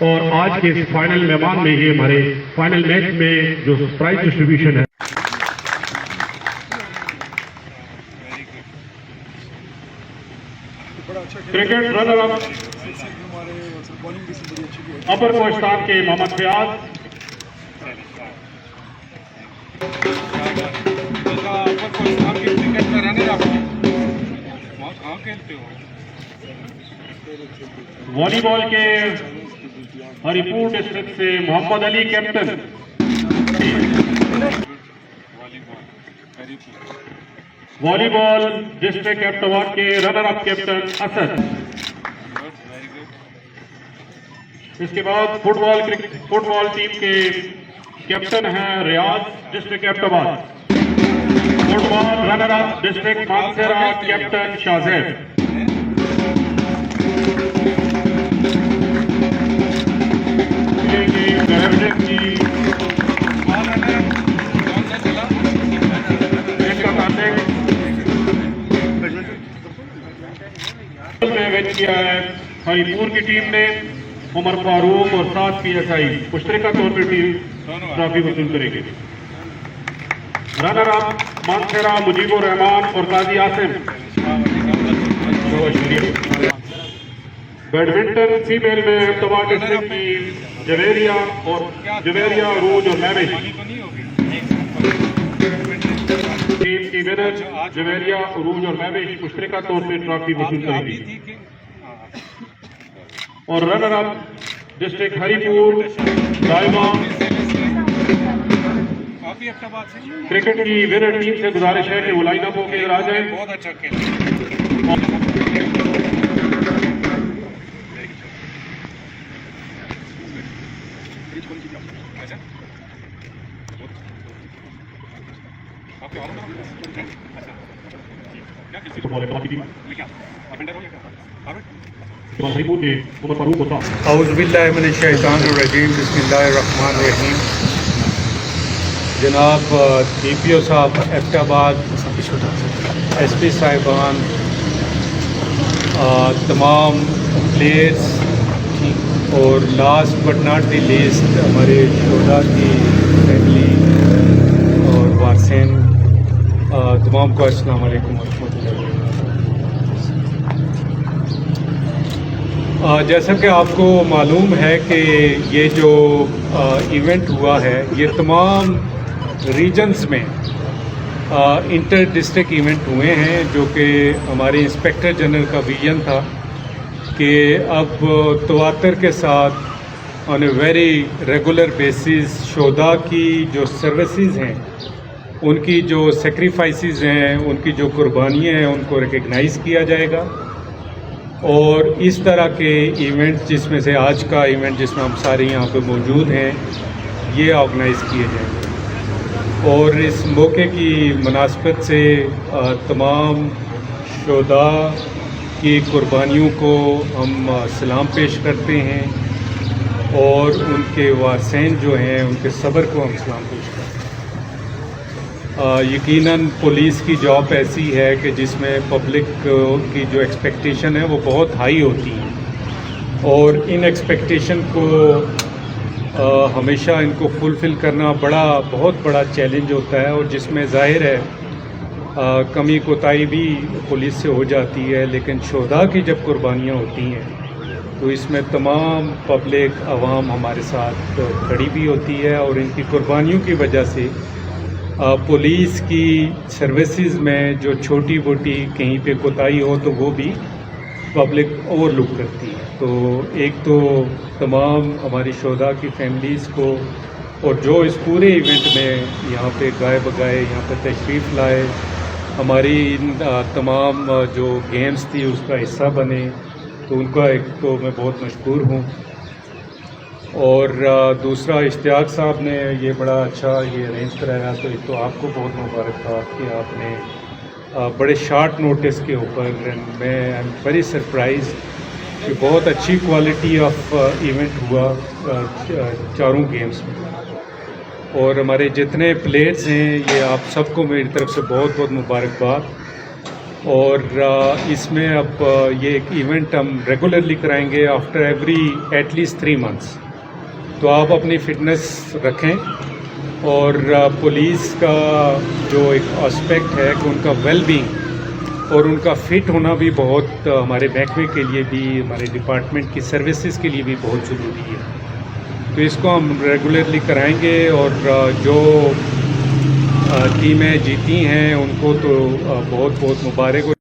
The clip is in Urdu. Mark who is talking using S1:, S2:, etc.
S1: اور آج کے اس فائنل مہمان میں یہ ہمارے فائنل میچ میں جو پرائز ڈسٹریبیوشن ہے کرکٹ رنر اپ اپر کوہستان کے محمد فیاض، والی بال کے ہری پور ڈسٹرکٹ سے محمد Ali captain, volleyball district captain award کے رنر اپ کیپٹن اسد۔ اس کے بعد فٹ بال ٹیم کے کیپٹن ہیں Riaz district captain award, football runner up district Mansehra captain Shahzeb. کیا ہے ہری پور کی ٹیم نے، عمر فاروق اور 7 PSI مشترکہ طور پر ٹیم ٹرافی وصول کرے گی۔ رنر اپ مانسہرہ مجیب الرحمان اور قاضی عاصم۔ بیڈمنٹن فیمیل میں احمدآباد ڈسٹرکٹ کی جویریہ عروج اور مہوش ٹیم کی ونر جویریہ عروج اور مہوش مشترکہ طور پر ٹرافی وصول کرے گی۔ اور رنر اپ ڈسٹرکٹ ہری پور دائمہ کرکٹ کی ونر ٹیم سے گزارش ہے کہ وہ لائن اپ ہو کے آ جائیں۔ بہت اچھا کھیل۔
S2: اعوذ باللہ من الشیطان الرجیم، بسم اللہ الرحمن الرحیم۔ جناب DPO صاحب احمدآباد، SP صاحبان، تمام پلیئرز اور last but not the least ہمارے شہداء کی فیملی اور وارثین، تمام کو السلام علیکم ورحمۃ اللہ۔ جیسا کہ آپ کو معلوم ہے کہ یہ جو ایونٹ ہوا ہے یہ تمام ریجنز میں انٹر ڈسٹرکٹ ایونٹ ہوئے ہیں، جو کہ ہمارے انسپیکٹر جنرل کا ویژن تھا کہ اب تواتر کے ساتھ آن اے ویری ریگولر بیسس شہداء کی جو سروسز ہیں، ان کی جو سیکریفائسز ہیں، ان کی جو قربانیاں ہیں، ان کو ریکگنائز کیا جائے گا۔ اور اس طرح کے ایونٹ جس میں سے آج کا ایونٹ جس میں ہم سارے یہاں پہ موجود ہیں، یہ آرگنائز کیے جائیں گے۔ اور اس موقع کی مناسبت سے تمام شہداء کی قربانیوں کو ہم سلام پیش کرتے ہیں، اور ان کے وارثین جو ہیں ان کے صبر کو ہم سلام پیش کرتے ہیں۔ یقیناً پولیس کی جاب ایسی ہے کہ جس میں پبلک کی جو ایکسپیکٹیشن ہے وہ بہت ہائی ہوتی ہے، اور ان ایکسپیکٹیشن کو ہمیشہ ان کو فلفل کرنا بہت بڑا چیلنج ہوتا ہے، اور جس میں ظاہر ہے کمی کوتاہی بھی پولیس سے ہو جاتی ہے، لیکن شہداء کی جب قربانیاں ہوتی ہیں تو اس میں تمام پبلک عوام ہمارے ساتھ کھڑی بھی ہوتی ہے، اور ان کی قربانیوں کی وجہ سے پولیس کی سروسز میں جو چھوٹی موٹی کہیں پہ کوتاہی ہو تو وہ بھی پبلک اوور لک کرتی ہے۔ تو ایک تو تمام ہماری شہداء کی فیملیز کو، اور جو اس پورے ایونٹ میں یہاں پہ گائے بگائے یہاں پہ تشریف لائے، ہماری تمام جو گیمز تھی اس کا حصہ بنے، تو ان کا ایک تو میں بہت مشکور ہوں۔ اور دوسرا اشتیاق صاحب نے یہ بڑا اچھا یہ ارینج کرایا، تو ایک تو آپ کو بہت مبارکباد کہ آپ نے بڑے شارٹ نوٹس کے اوپر، میں آئی ایم ویری سرپرائز کہ بہت اچھی کوالٹی آف ایونٹ ہوا چاروں گیمز میں۔ اور ہمارے جتنے پلیئرز ہیں یہ آپ سب کو میری طرف سے بہت بہت مبارکباد۔ اور اس میں اب یہ ایک ایونٹ ہم ریگولرلی کرائیں گے after every at least 3 months. تو آپ اپنی فٹنس رکھیں اور پولیس کا جو ایک اسپیکٹ ہے کہ ان کا ویل بینگ اور ان کا فٹ ہونا بھی بہت ہمارے محکمے کے لیے بھی ہمارے ڈپارٹمنٹ کی سروسز کے لیے بھی بہت ضروری ہے. تو اس کو ہم ریگولرلی کرائیں گے اور جو ٹیمیں جیتی ہیں ان کو تو بہت بہت مبارک ہو.